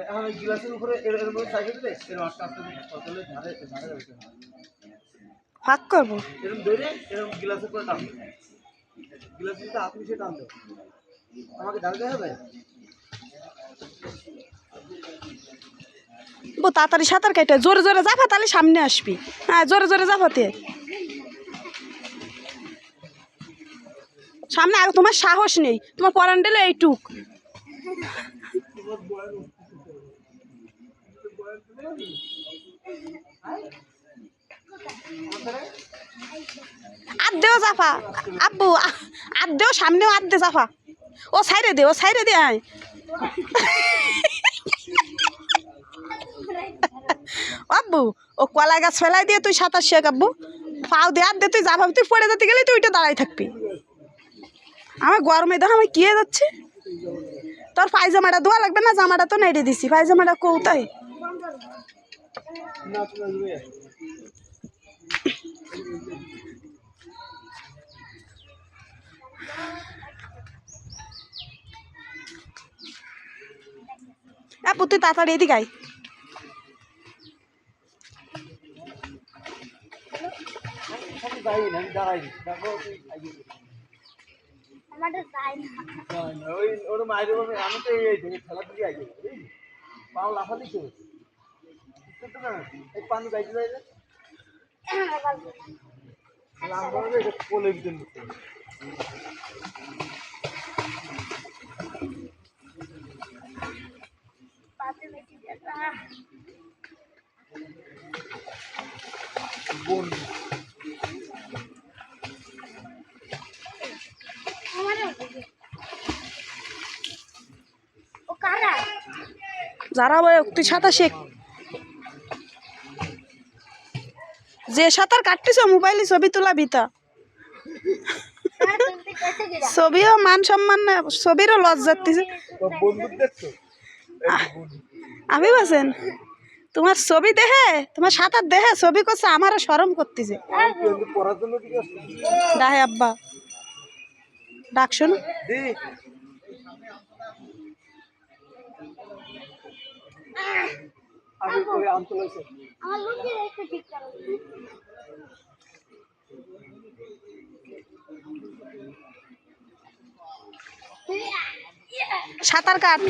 এখন ওই গ্লাসের উপরে এরকম সাইকেল দিলে এরকম আস্তে আস্তে বোতলের ধারে ধারে রয়েছে ফাঁক করবো এরকম ধরে এরকম গ্লাসের করে টানবে গ্লাসের সাথে আপনি সে টানবে আমাকে দাঁড়াতে হবে তাড়াতাড়ি সাঁতার কেটে জোরে জোরে যাফা তাহলে সামনে আসবি হ্যাঁ জোরে জোরে যাফাতে সামনে আগে তোমার সাহস নেই তোমার পরান দিলে এইটুক আদেও জাফা আব্বু আদেও সামনেও আদে জাফা ও সাইরে দে আয় আব্বু ও কলা গাছ ফেলাই দিয়ে তুই সাঁতার শেখ আব্বু পাও দিয়ে আদে তুই জাফা তুই পড়ে যেতে গেলে তুই ওইটা দাঁড়াই থাকবি আমার গরমে দেখো আমি কি হয়ে যাচ্ছে তোর পায়জামাটা ধোয়া লাগবে না জামাটা তো নেড়ে দিছি পায়জামাটা কোথায় তুই তাড়াতাড়ি এদিকে আয় আমি তো এই খেলা দিয়ে আগে পাও লাফা দিচ্ছে পানি গাইতে যাইলে কোলে দিতে বোন যারা তুই সাঁতার শেখ যে সাঁতার কাটতেছ মোবাইলে ছবি তোলা বিতা ছবিও মান সম্মান না ছবিরও লজ্জার দিছে আমি বলছেন তোমার ছবি দেখে তোমার সাঁতার দেখে ছবি করছে আমারও শরম করতেছে ডাহে আব্বা ডাক শোনো সাঁতার কাট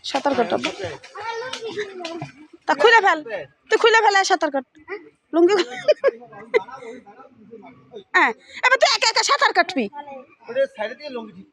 সাঁতার কাট তা খুলে ফেল তুই খুলে ফেলে সাঁতার কাট লুঙ্গি হ্যাঁ এবার তুই একা একা সাঁতার কাটবি সাইডে দিয়ে লুঙ্গি ঠিক